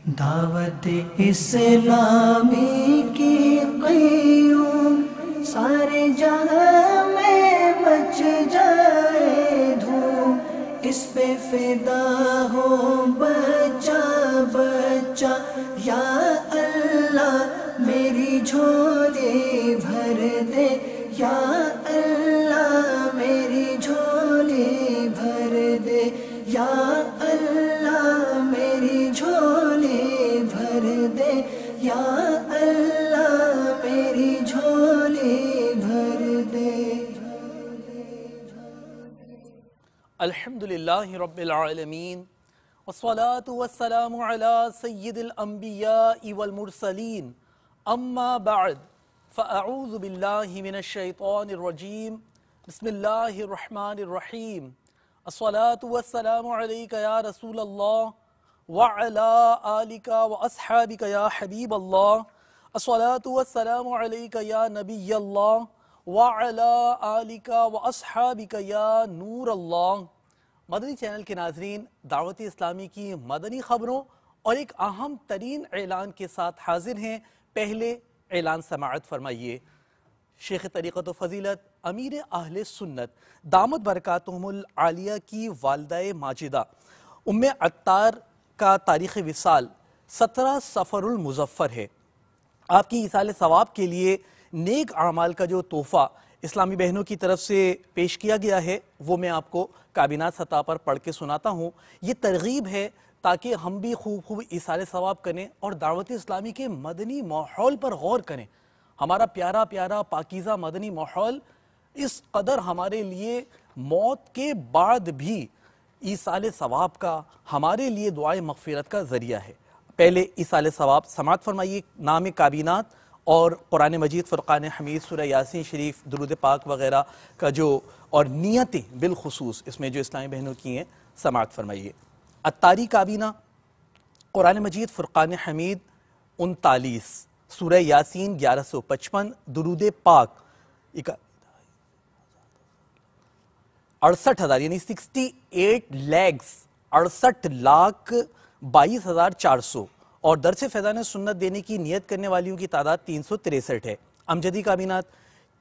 دعوت اسلامی کی قیوم سارے جہاں میں مچ جائے دھوم، اس پہ فدا ہو بچہ بچہ، یا اللہ میری جھولی بھر دے، یا اللہ میری جھولی بھر دے، یا اللہ میری جھولی بھر دے، یا اللہ میری جھولی بھر دے۔ الحمدللہ رب العالمین، والصلاة والسلام علی سید الانبیاء والمرسلین، اما بعد فاعوذ باللہ من الشیطان الرجیم، بسم اللہ الرحمن الرحیم۔ الصلاة والسلام علیک یا رسول اللہ وعلی آلک واصحابک یا حبیب اللہ، الصلاة والسلام علیک یا نبی اللہ وعلی آلک واصحابک یا نور اللہ۔ مدنی چینل کے ناظرین، دعوت اسلامی کی مدنی خبروں اور ایک اہم ترین اعلان کے ساتھ حاضر ہیں۔ پہلے اعلان سماعت فرمائیے۔ شیخ طریقت و فضیلت امیر اہل سنت دامت برکاتہم العالیہ کی والدہ ماجدہ ام عطار کا تاریخ وصال 17 صفر المظفر ہے۔ آپ کی ایصال ثواب کے لیے نیک اعمال کا جو تحفہ اسلامی بہنوں کی طرف سے پیش کیا گیا ہے وہ میں آپ کو کابینات سطح پر پڑھ کے سناتا ہوں۔ یہ ترغیب ہے تاکہ ہم بھی خوب ایصال ثواب کریں اور دعوت اسلامی کے مدنی ماحول پر غور کریں۔ ہمارا پیارا پیارا پاکیزہ مدنی ماحول اس قدر ہمارے لیے موت کے بعد بھی ایصال ثواب کا، ہمارے لیے دعائے مغفرت کا ذریعہ ہے۔ پہلے ایصال ثواب سماعت فرمائیے۔ نام کابینات اور قرآن مجید، فرقان حمید، سورہ یاسین شریف، درود پاک وغیرہ کا جو اور نیتیں بالخصوص اس میں جو اسلامی بہنوں کی ہیں سماعت فرمائیے۔ عطاری کابینہ، قرآن مجید فرقان حمید 39، سورہ یاسین 1155، درود پاک 68,000 یعنی 68,68,22,400 اور درس فیضان سنت دینے کی نیت کرنے والیوں کی تعداد 363 ہے۔ امجدی کابینات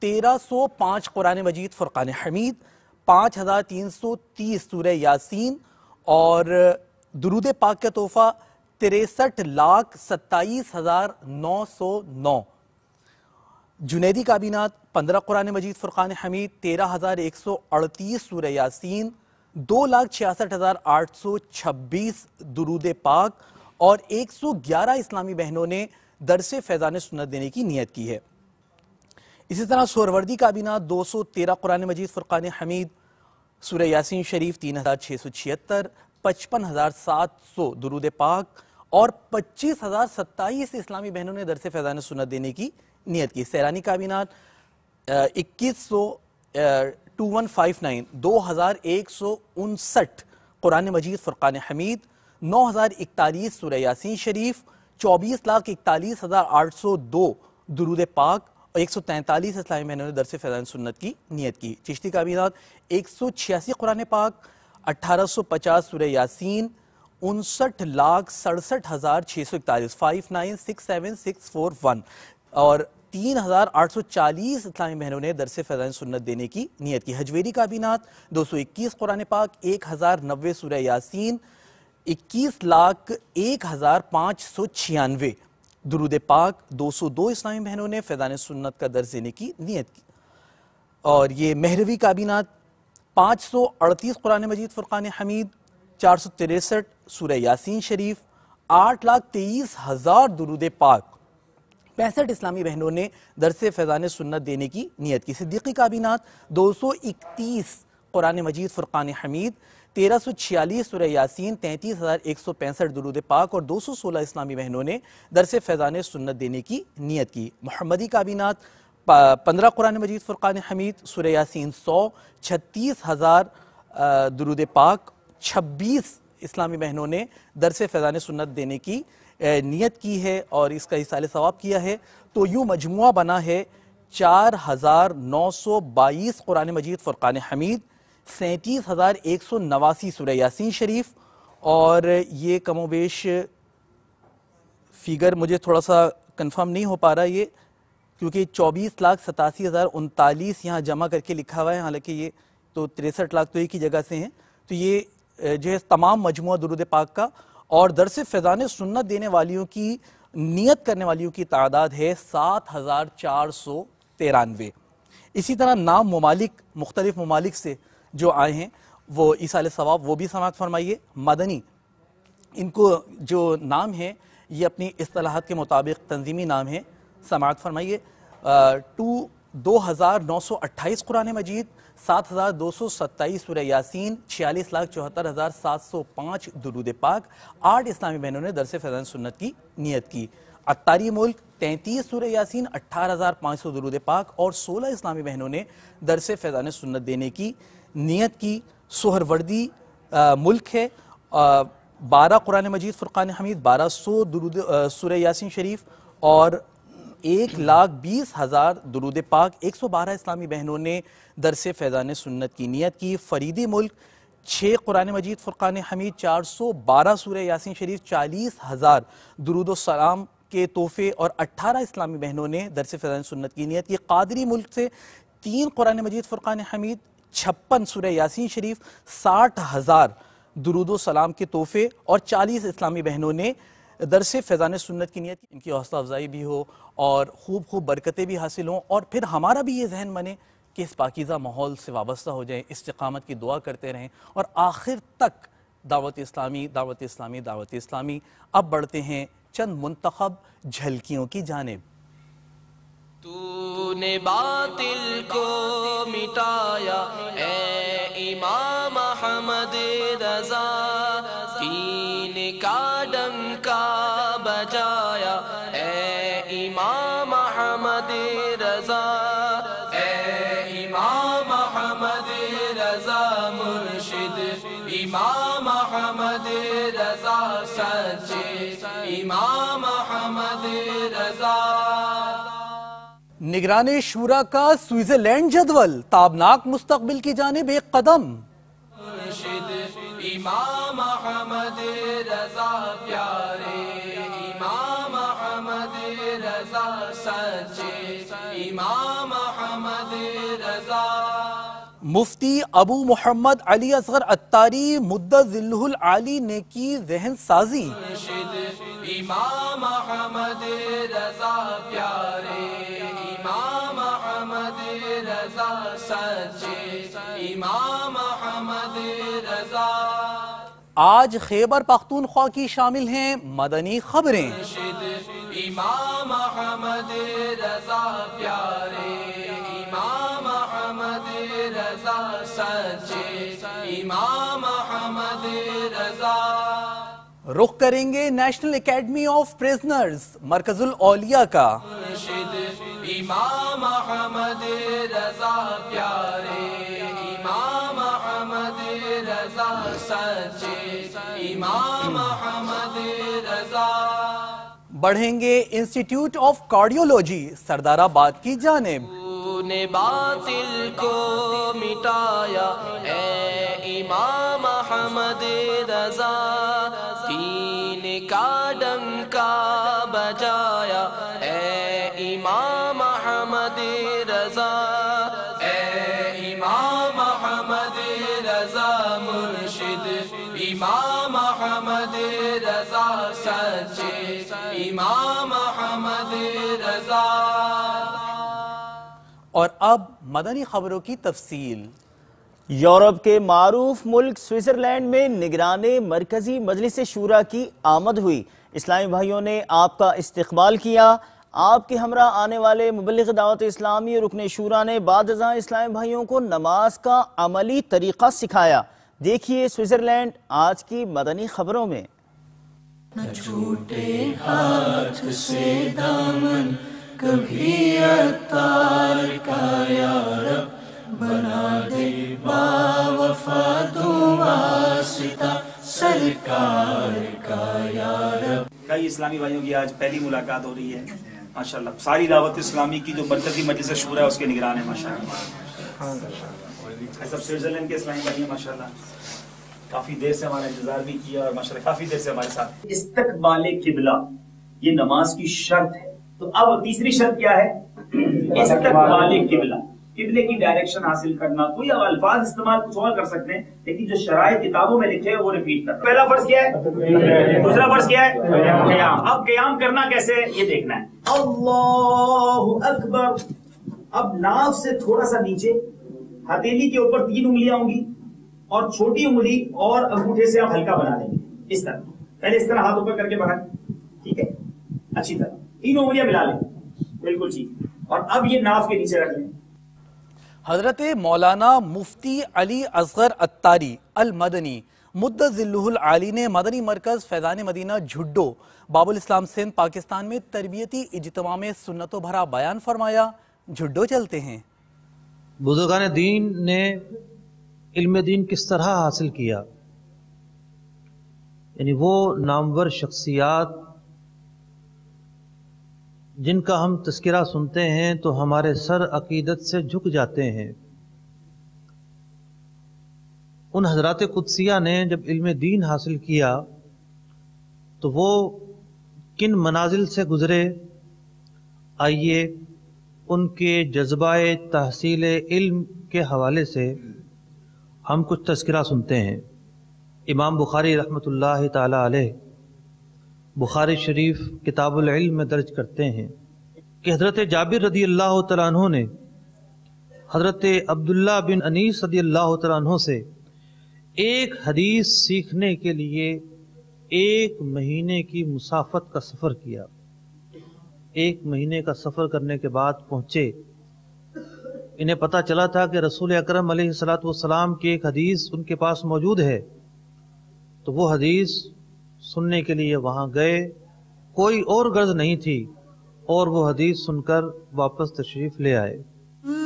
1305 قرآن مجید فرقان حمید، 5330 سورہ یاسین اور درود پاک کا تحفہ 63,27,909۔ جنیدی کابینات 15 قرآن مجید فرقان حمید، 13,138 سورہ یاسین، 2,66,826 درود پاک اور 111 اسلامی بہنوں نے درس فیضان سنت دینے کی نیت کی ہے۔ اسی طرح سہروردی کابینات 213 قرآن مجید فرقان حمید، سورہ یاسین شریف 3,676، 55,700 درود پاک اور 25,027 اسلامی بہنوں نے درس فیضان سنت دینے کی نیت کی۔ سیرانی کابینات 2159 2159 قرآن مجید فرقان حمید، 9,041 سورہ یاسین شریف، 24,41,802 درود پاک اور 143 اسلامی بہنوں نے درس فیضان سنت کی نیت کی۔ چشتی کابینات 186 قرآن پاک، 1850 سورہ یاسین، 59,67,641 59,67,641 اور 3,840 اسلامی بہنوں نے درس فیضان سنت دینے کی نیت کی۔ حجویری کابینات 221 قرآن پاک، 1,090 سورہ یاسین، 21,01,596 درود پاک، 202 اسلامی بہنوں نے فیضان سنت کا درس دینے کی نیت کی۔ اور یہ مہروی کابینات 538 قرآن مجید فرقان حمید، 463 سورہ یاسین شریف، 8,23,000 درود پاک، 65 اسلامی بہنوں نے درس فیضان سنت دینے کی نیت کی۔ صدیقی کابینات 231 قرآن مجید فرقان حمید، 1346 سورہ یاسین، 33,165 درود پاک اور 216 اسلامی بہنوں نے درس فیضان سنت دینے کی نیت کی۔ محمدی کابینات 15 قرآن مجید فرقان حمید، سورہ یاسین 100، 36,000 درود پاک، 26 اسلامی بہنوں نے درس فیضان سنت دینے کی نیت کی ہے اور اس کا ایصال ثواب کیا ہے۔ تو یوں مجموعہ بنا ہے 4,922 قرآن مجید فرقان حمید، 37,189 سورہ یاسین شریف اور یہ کم و بیش فیگر مجھے تھوڑا سا کنفرم نہیں ہو پا رہا یہ، کیونکہ 24,87,039 یہاں جمع کر کے لکھا ہوا ہے، حالانکہ یہ تو 63 لاکھ تو ایک ہی جگہ سے ہیں. تو یہ جو ہے تمام مجموعہ درود پاک کا، اور درس فیضان سنت دینے والیوں کی نیت کرنے والیوں کی تعداد ہے 7,493. اسی طرح نام ممالک، مختلف ممالک سے جو آئے ہیں وہ ایصال ثواب وہ بھی سماعت فرمائیے. مدنی ان کو جو نام ہے یہ اپنی اصطلاحات کے مطابق تنظیمی نام ہے، سماعت فرمائیے. 2,928 قرآن مجید، 7,227 سورہ یاسین، 46,74,705 درود پاک. 8 اسلامی بہنوں نے درس فیضان سنت کی نیت کی. اتاری ملک 33 سورہ یاسین، 18,500 درود پاک، اور 16 اسلامی بہنوں نے درس فیضان سنت دینے کی نیت کی. سہروردی ملک ہے، 12 قرآن مجید فرقان حمید، 1200 درود سورہ یاسین شریف، اور 1,20,000 درود پاک. 112 اسلامی بہنوں نے درس فیضان سنت کی نیت کی. فریدی ملک 6 قرآن مجید فرقان حمید، 412 سورہ یاسین شریف، 40,000 درود و سلام کے تحفے، اور 18 اسلامی بہنوں نے درس فیضان سنت کی نیت کی. قادری ملک سے 3 قرآن مجید فرقان حمید، 56 سورہ یاسین شریف، 60,000 درود و سلام کے تحفے، اور 40 اسلامی بہنوں نے درس فیضان سنت کی نیت کی. ان کی حوصلہ افزائی بھی ہو اور خوب برکتیں بھی حاصل ہوں، اور پھر ہمارا بھی یہ ذہن بنے کہ اس پاکیزہ ماحول سے وابستہ ہو جائیں، استقامت کی دعا کرتے رہیں، اور آخر تک دعوت اسلامی دعوت اسلامی دعوت اسلامی. اب بڑھتے ہیں چند منتخب جھلکیوں کی جانب. تو نے باطل کو مٹایا اے امام احمد رضا، دین کا ڈنکا بجایا اے امام احمد رضا، اے امام احمد رضا مرشد، امام احمد رضا سچے، امام احمد رضا. نگران شورا کا سوئٹزرلینڈ جدول، تابناک مستقبل کی جانب ایک قدم. مرشد امام احمد رضا پیارے، امام احمد رضا سچے، امام احمد رضا. مفتی ابو محمد علی اصغر اتاری مدت ذلہ العالی نے کی ذہن سازی. مرشد امام احمد رضا پیارے، امام احمد رضا سچے، امام احمد رضا. آج خیبر پختونخوا کی شامل ہیں مدنی خبریں. مرشد امام احمد رضا پیارے، امام احمد رضا سچے، امام احمد رضا. رخ کریں گے نیشنل اکیڈمی آف پریزنرز مرکز الاولیاء کا. مرشد امام احمد رضا پیارے، امام احمد رضا سچے، امام احمد رضا. بڑھیں گے انسٹیٹیوٹ آف کارڈیولوجی سردار آباد کی جانب. تو نے باطل کو مٹایا اے امام احمد رضا، دین کا ڈنکا بجایا اے امام احمد رضا، اے امام احمد رضا مرشد، امام احمد رضا سچے، امام احمد رضا. اور اب مدنی خبروں کی تفصیل. یورپ کے معروف ملک سوئٹزرلینڈ میں نگران مرکزی مجلس شورا کی آمد ہوئی. اسلامی بھائیوں نے آپ کا استقبال کیا. آپ کے ہمراہ آنے والے مبلغ دعوت اسلامی اور رکن شورا نے بعد ازاں اسلامی بھائیوں کو نماز کا عملی طریقہ سکھایا. دیکھیے سوئٹزرلینڈ آج کی مدنی خبروں میں. نہ چھوٹے ہاتھ سے دامن کبھی عطار کا یا رب، بنا دے باوفا دو واسطہ سرکار کا یا رب. کئی اسلامی بھائیوں کی آج پہلی ملاقات ہو رہی ہے ماشاءاللہ. ساری دعوت اسلامی کی جو مرکزی مجلس شورا ہے اس کے نگران ہیں ماشاءاللہ. سب سوئٹزرلینڈ کے اسلامی بھائی ہیں ماشاءاللہ. کافی دیر سے ہمارا انتظار بھی کیا اور ماشاءاللہ کافی دیر سے ہمارے ساتھ. استقبال قبلہ یہ نماز کی شرط ہے. تو اب تیسری شرط کیا ہے؟ استقبال قبلہ، قبلے کی ڈائریکشن حاصل کرنا. کوئی اب الفاظ استعمال کچھ اور کر سکتے ہیں لیکن جو شرائط کتابوں میں لکھے ہیں وہ ریپیٹ کرنا. پہلا فرض کیا ہے؟ دوسرا فرض کیا ہے؟ قیام. اب قیام کرنا کیسے یہ دیکھنا ہے. اللہ اکبر. اب ناف سے تھوڑا سا نیچے ہتھیلی کے اوپر 3 انگلیاں ہوں گی اور چھوٹی انگلی اور انگوٹھے سے آپ ہلکا بنا دیں گے اس طرح. پہلے اس طرح ہاتھ اوپر کر کے بڑھائیں، ٹھیک ہے، اچھی طرح 3 انگلیاں ملا لیں، بالکل ٹھیک. اور اب یہ ناف کے نیچے رکھ لیں. حضرت مولانا مفتی علی اصغر اتاری المدنی مد ظلہ العالی نے مدنی مرکز فیضان مدینہ جھڈو باب الاسلام سندھ پاکستان میں تربیتی اجتماع میں سنتوں بھرا بیان فرمایا. جھڈو چلتے ہیں. بزرگان دین نے علم دین کس طرح حاصل کیا، یعنی وہ نامور شخصیات جن کا ہم تذکرہ سنتے ہیں تو ہمارے سر عقیدت سے جھک جاتے ہیں. ان حضرات قدسیہ نے جب علم دین حاصل کیا تو وہ کن منازل سے گزرے، آئیے ان کے جذبہ تحصیل علم کے حوالے سے ہم کچھ تذکرہ سنتے ہیں. امام بخاری رحمۃ اللہ تعالی علیہ بخاری شریف کتاب العلم میں درج کرتے ہیں کہ حضرت جابر رضی اللہ تعالیٰ عنہ نے حضرت عبداللہ بن انیس رضی اللہ تعالیٰ عنہ سے ایک حدیث سیکھنے کے لیے 1 مہینے کی مسافت کا سفر کیا. 1 مہینے کا سفر کرنے کے بعد پہنچے. انہیں پتہ چلا تھا کہ رسول اکرم علیہ الصلوۃ والسلام کی ایک حدیث ان کے پاس موجود ہے، تو وہ حدیث سننے کے لیے وہاں گئے. کوئی اور غرض نہیں تھی اور وہ حدیث سن کر واپس تشریف لے آئے.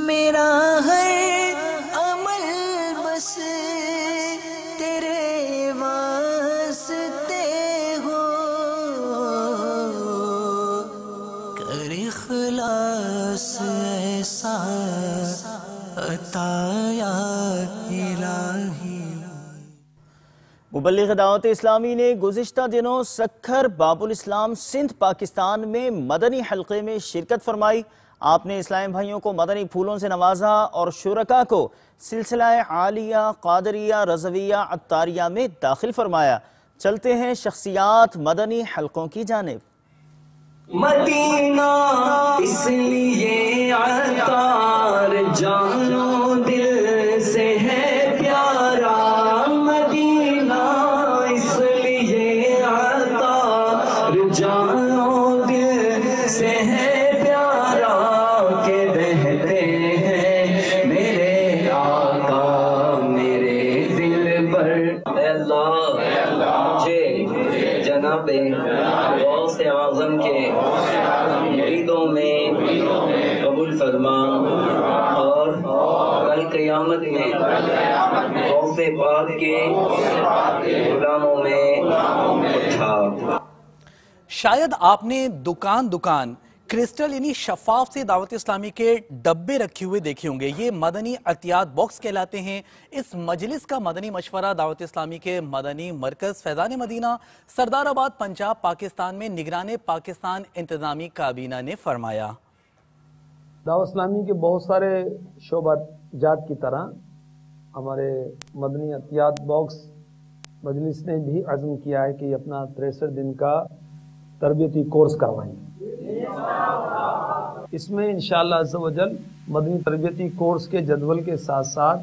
میرا ہر عمل بس تیرے واسطے ہو، کر اخلاص ایسا عطا یا الہی. مبلغ دعوت اسلامی نے گزشتہ دنوں سکھر باب الاسلام سندھ پاکستان میں مدنی حلقے میں شرکت فرمائی. آپ نے اسلامی بھائیوں کو مدنی پھولوں سے نوازا اور شرکاء کو سلسلہ عالیہ، قادریہ، رضویہ، عطاریہ میں داخل فرمایا. چلتے ہیں شخصیات مدنی حلقوں کی جانب. مدینہ اس لیے عطار جانو دل سے ہے پیارا، مدینہ اس لیے عطار جانو دل سے ہے پیارا، کہ بہتے ہیں میرے آقا میرے دل پر. اے اللہ مجھے جناب غوث اعظم کے مریدوں میں قبول فرما اور کل قیامت میں غوث پاک کے غلاموں میں اٹھا. شاید آپ نے دکان دکان کرسٹل یعنی شفاف سے دعوت اسلامی کے ڈبے رکھے ہوئے دیکھے ہوں گے. یہ مدنی عطیات باکس کہلاتے ہیں. اس مجلس کا مدنی مشورہ دعوت اسلامی کے مدنی مرکز فیضان مدینہ سردار آباد پنجاب پاکستان میں نگران پاکستان انتظامی کابینہ نے فرمایا. دعوت اسلامی کے بہت سارے شعبہ جات کی طرح ہمارے مدنی عطیات باکس مجلس نے بھی عزم کیا ہے کہ اپنا 63 دن کا تربیتی کورس کروائیں. اس میں انشاءاللہ عز و جل مدنی تربیتی کورس کے جدول کے ساتھ ساتھ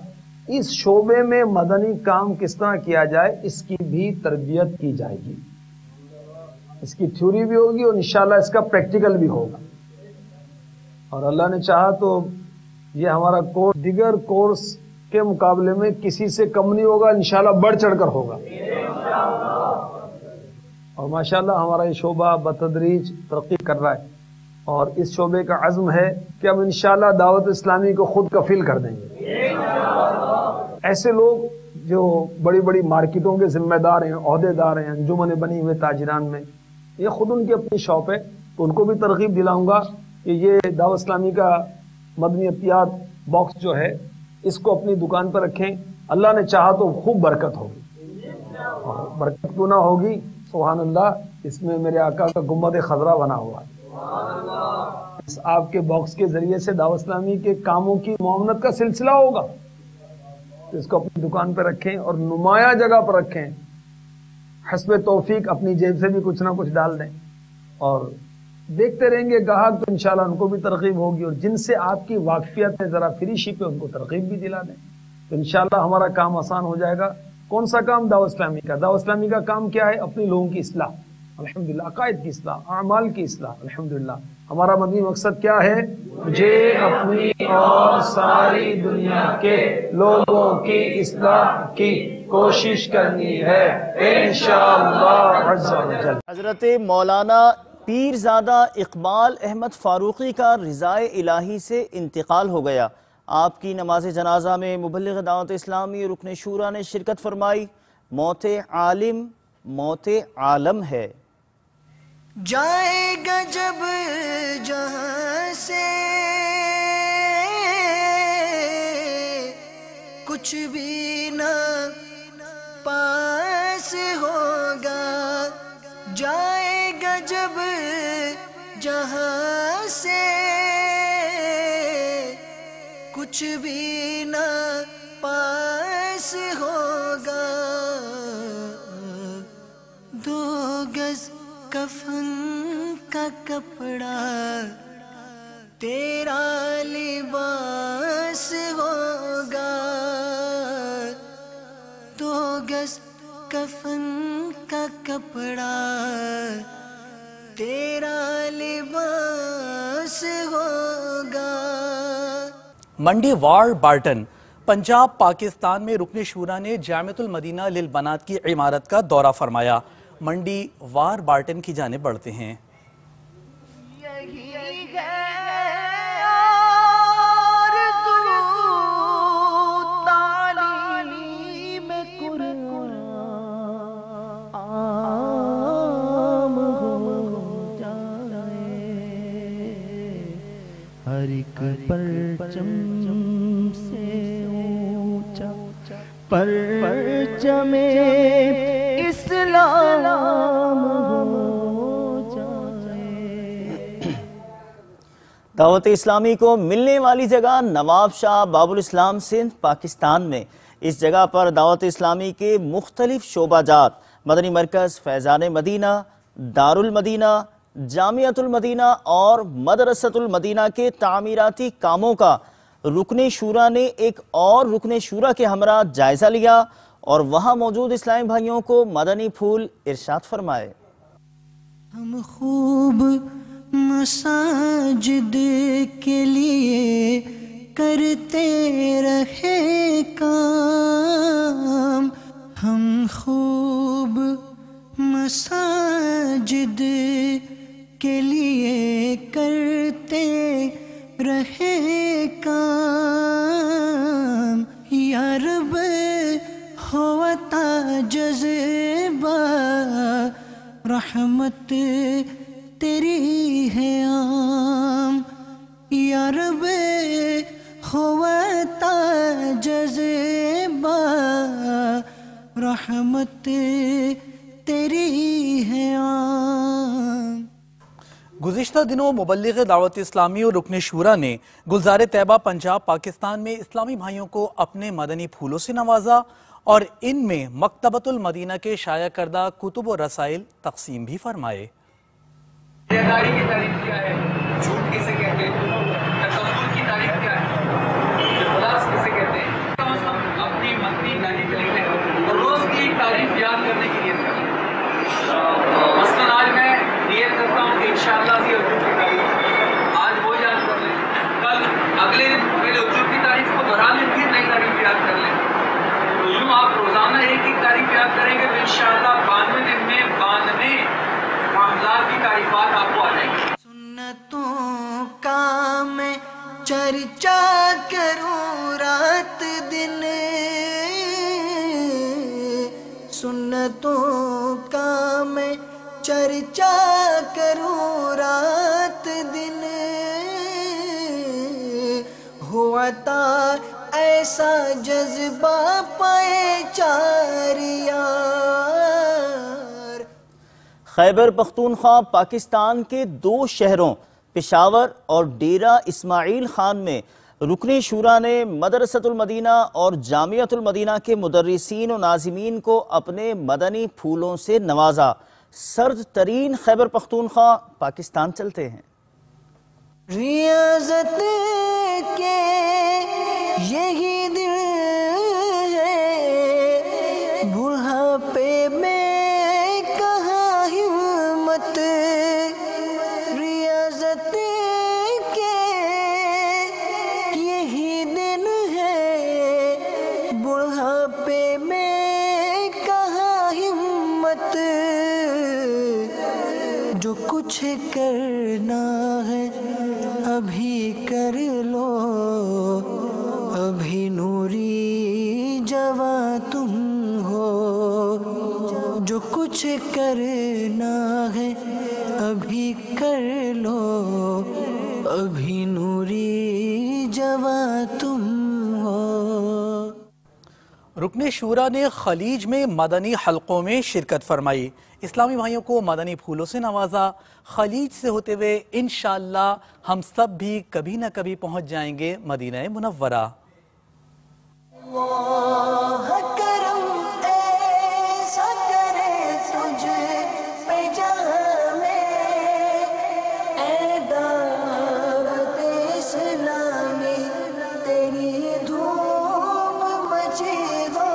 اس شعبے میں مدنی کام کس طرح کیا جائے اس کی بھی تربیت کی جائے گی. اس کی تھیوری بھی ہوگی اور انشاءاللہ اس کا پریکٹیکل بھی ہوگا. اور اللہ نے چاہا تو یہ ہمارا کورس دیگر کورس کے مقابلے میں کسی سے کم نہیں ہوگا، انشاءاللہ بڑھ چڑھ کر ہوگا. اور ماشاءاللہ ہمارا یہ شعبہ بتدریج ترقی کر رہا ہے اور اس شعبے کا عزم ہے کہ ہم انشاءاللہ دعوت اسلامی کو خود کفیل کر دیں گے. ایسے لوگ جو بڑی بڑی مارکیٹوں کے ذمہ دار ہیں، عہدے دار ہیں، انجمن بنی ہوئے تاجران میں، یہ خود ان کی اپنی شاپ ہے، تو ان کو بھی ترغیب دلاؤں گا کہ یہ دعوت اسلامی کا مدنی عطیات باکس جو ہے اس کو اپنی دکان پر رکھیں. اللہ نے چاہا تو خوب برکت ہوگی. اور برکت کیوں نہ ہوگی، سبحان اللہ، اس میں میرے آقا کا گنبد خضرا بنا ہوا ہے. اس آپ کے باکس کے ذریعے سے دعوت اسلامی کے کاموں کی معاونت کا سلسلہ ہوگا. تو اس کو اپنی دکان پہ رکھیں اور نمایاں جگہ پر رکھیں. حسب توفیق اپنی جیب سے بھی کچھ نہ کچھ ڈال دیں اور دیکھتے رہیں گے گاہک، تو انشاءاللہ ان کو بھی ترغیب ہوگی، اور جن سے آپ کی واقفیت ہے ذرا فری شپ پہ ان کو ترغیب بھی دلا دیں. تو انشاءاللہ ہمارا کام آسان ہو جائے گا. کون سا کام؟ دعوت اسلامی کا. دعوت اسلامی کا کام کیا ہے؟ اپنے لوگوں کی اصلاح، الحمدللہ، عقائد کی اصلاح، اعمال کی اصلاح، الحمدللہ. ہمارا مدنی مقصد کیا ہے؟ مجھے اپنی اور ساری دنیا کے لوگوں کی اصلاح کی کوشش کرنی ہے انشاءاللہ عز و جل. حضرت مولانا پیرزادہ اقبال احمد فاروقی کا رضائے الہی سے انتقال ہو گیا. آپ کی نماز جنازہ میں مبلغ دعوت اسلامی اور رکن شورا نے شرکت فرمائی. موت عالم موت عالم ہے. جائے گا جب جہاں سے کچھ بھی نہ پاس ہوگا. جائے گا جب جہاں سے کچھ بھی نہ پاس ہوگا. دو گز کفن کا کپڑا تیرا لباس ہوگا. دو گز کفن کا کپڑا تیرا لباس ہوگا. منڈی وار بارٹن پنجاب پاکستان میں رکن شورا نے جامعۃ المدینہ للبنات کی عمارت کا دورہ فرمایا. منڈی وار بارٹن کی جانب بڑھتے ہیں. ہر ایک پرچم سے اونچا پرچم اسلام ہو جائے. دعوت اسلامی کو ملنے والی جگہ نواب شاہ باب الاسلام سندھ پاکستان میں. اس جگہ پر دعوت اسلامی کے مختلف شعبہ جات، مدنی مرکز فیضان مدینہ، دارالمدینہ، جامعۃ المدینہ اور مدرسۃ المدینہ کے تعمیراتی کاموں کا رکن شورا نے ایک اور رکن شورا کے ہمراہ جائزہ لیا اور وہاں موجود اسلامی بھائیوں کو مدنی پھول ارشاد فرمائے. ہم خوب مساجد کے لیے کرتے رہے کام. ہم خوب مساجد کے لیے کرتے رہے کام. یا رب ہوتا جذبہ رحمت تیری ہے عام. یا رب ہوتا جذبہ رحمت تیری ہے عام. گزشتہ دنوں مبلغ دعوت اسلامی اور رکن شورا نے گلزار طیبہ پنجاب پاکستان میں اسلامی بھائیوں کو اپنے مدنی پھولوں سے نوازا اور ان میں مکتبۃ المدینہ کے شائع کردہ کتب و رسائل تقسیم بھی فرمائے. بیداری کی تعریف کیا ہے؟ جھوٹ کسے کہتے ہیں؟ تکبر کی تعریف کیا ہے؟ اخلاص کسے کہتے ہیں؟ کم از کم اپنی مدنی تعریف لکھیں اور روز کی تعریف یاد کرنے کی نیت کریں. مثلاً آج میں نیت کرتا ہوں کہ انشاءاللہ سے اردو کی تعریف آج وہ یاد کر لیں، کل اگلے دن پہلے اردو کی تعریف کو دہرا لیں، پھر نئی تعریف یاد کر لیں. تو یوں آپ روزانہ ایک ایک تعریف یاد کریں گے تو انشاءاللہ 92 دن میں 92 معاملات کی تعریفات آپ کو آ جائیں گی. سنتوں کا میں چرچا کروں رات دن، سنتوں کا میں چرچا کروں رات دن. ہوا تھا ایسا جذبہ پائے چار یار. خیبر پختونخوا پاکستان کے 2 شہروں پشاور اور ڈیرہ اسماعیل خان میں رکن شورا نے مدرسۃ المدینہ اور جامعۃ المدینہ کے مدرسین و ناظمین کو اپنے مدنی پھولوں سے نوازا۔ سرد ترین خیبر پختونخوا پاکستان چلتے ہیں۔ ریاضت کے یہی دل ہے، بڑھاپے میں کہاں ہمت، ریاضت کے یہی دن ہے، بڑھاپے میں کہاں ہمت، جو کچھ کرنا ہے ابھی کر لو، ابھی نوری جواں تم ہو، جو کچھ کرنا ہے ابھی کر لو، ابھی نوری جواں تم ہو۔ رکن شورا نے خلیج میں مدنی حلقوں میں شرکت فرمائی، اسلامی بھائیوں کو مدنی پھولوں سے نوازا۔ خلیج سے ہوتے ہوئے انشاءاللہ ہم سب بھی کبھی نہ کبھی پہنچ جائیں گے مدینہ منورہ۔ اللہ کرم ایسا کرے تجھ پہ جہاں میں، اے دعوت اسلامی تیری دھوم مچی ہو،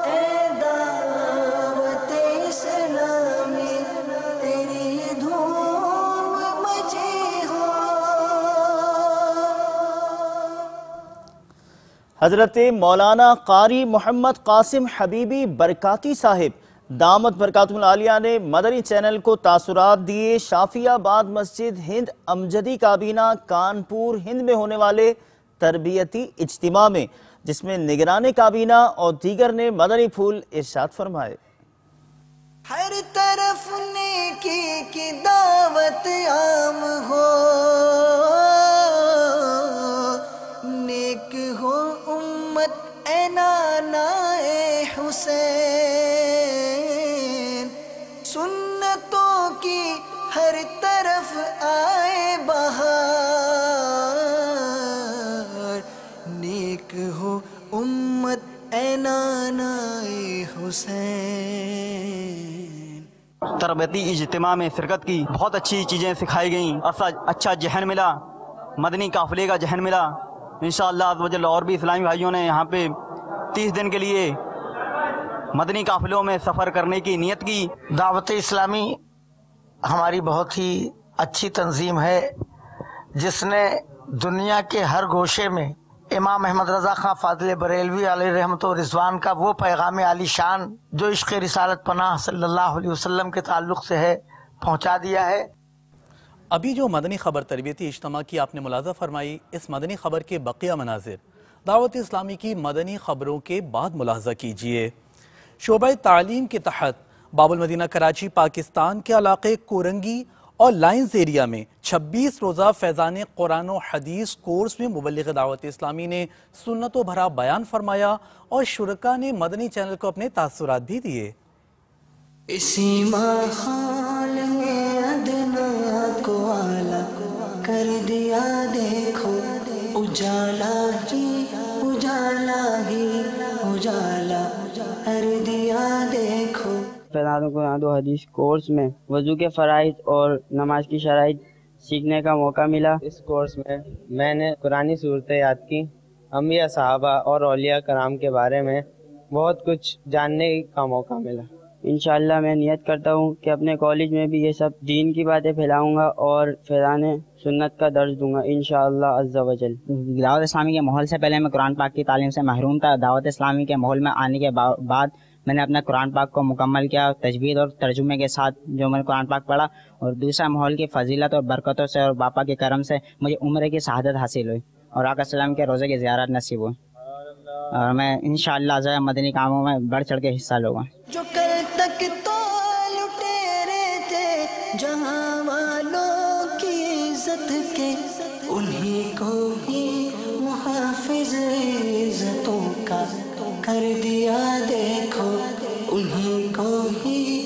اے دعوت اسلامی تیری دھوم مچی ہو۔ حضرت مولانا قاری محمد قاسم حبیبی برکاتی صاحب دامت برکاتہم العالیہ نے مدنی چینل کو تاثرات دیے۔ شافی آباد مسجد ہند امجدی کابینہ کانپور ہند میں ہونے والے تربیتی اجتماع میں، جس میں نگران کابینہ اور دیگر نے مدنی پھول ارشاد فرمائے۔ ہر طرف نیکی کی دعوت عام ہو، نیک ہو امت اے نانا اے حسین، سنتوں کی ہر طرف آئے بہار، نیک ہو امت اے نانا اے حسین۔ تربیتی اجتماع میں شرکت کی، بہت اچھی چیزیں سکھائی گئیں، اچھا ذہن ملا، مدنی قافلے کا ذہن ملا۔ انشاءاللہ عز و جل اور بھی اسلامی بھائیوں نے یہاں پہ 30 دن کے لیے مدنی قافلوں میں سفر کرنے کی نیت کی۔ دعوت اسلامی ہماری بہت ہی اچھی تنظیم ہے، جس نے دنیا کے ہر گوشے میں امام احمد رضا خان فاضل بریلوی علیہ رحمت و رضوان کا وہ پیغام عالی شان جو عشق رسالت پناہ صلی اللہ علیہ وسلم کے تعلق سے ہے، پہنچا دیا ہے۔ ابھی جو مدنی خبر تربیتی اجتماع کی آپ نے ملاحظہ فرمائی، اس مدنی خبر کے بقیہ مناظر دعوت اسلامی کی مدنی خبروں کے بعد ملاحظہ کیجیے۔ شعبہ تعلیم کے تحت باب المدینہ کراچی پاکستان کے علاقے کورنگی اور لائنز ایریا میں 26 روزہ فیضان قرآن و حدیث کورس میں مبلغ دعوت اسلامی نے سنتوں بھرا بیان فرمایا اور شرکاء نے مدنی چینل کو اپنے تاثرات بھی دیے۔ اسی ماحول میں ادنا کو اعلیٰ کر دیا، دیکھو اجالا ہی اجالا ہی اجالا کر دیا، دیکھو۔ فیضان قرآن و حدیث کورس میں وضو کے فرائض اور نماز کی شرائط سیکھنے کا موقع ملا۔ اس کورس میں میں نے قرآنی صورتیں یاد کی، انبیاء صحابہ اور اولیاء کرام کے بارے میں بہت کچھ جاننے کا موقع ملا۔ انشاءاللہ میں نیت کرتا ہوں کہ اپنے کالج میں بھی یہ سب دین کی باتیں پھیلاؤں گا اور فیضان سنت کا درس دوں گا انشاءاللہ عز و جل۔ دعوت اسلامی کے ماحول سے پہلے میں قرآن پاک کی تعلیم سے محروم تھا۔ دعوت اسلامی کے ماحول میں آنے کے بعد میں نے اپنا قرآن پاک کو مکمل کیا، تجوید اور ترجمے کے ساتھ جو میں نے قرآن پاک پڑھا، اور دوسرا ماحول کی فضیلت اور برکتوں سے اور باپا کے کرم سے مجھے عمرے کی شہادت حاصل ہوئی اور آقا صلی اللہ علیہ وسلم کے روزے کی زیارت نصیب ہوئی، اور میں انشاءاللہ مدنی کاموں میں بڑھ چڑھ کے حصہ لوں گا۔ جو کل تک تو لٹیرے تھے جہاں والوں کی عزت کے، انہیں کو ہی محافظ عزتوں کا کر دیا، دیکھو انہیں کو ہی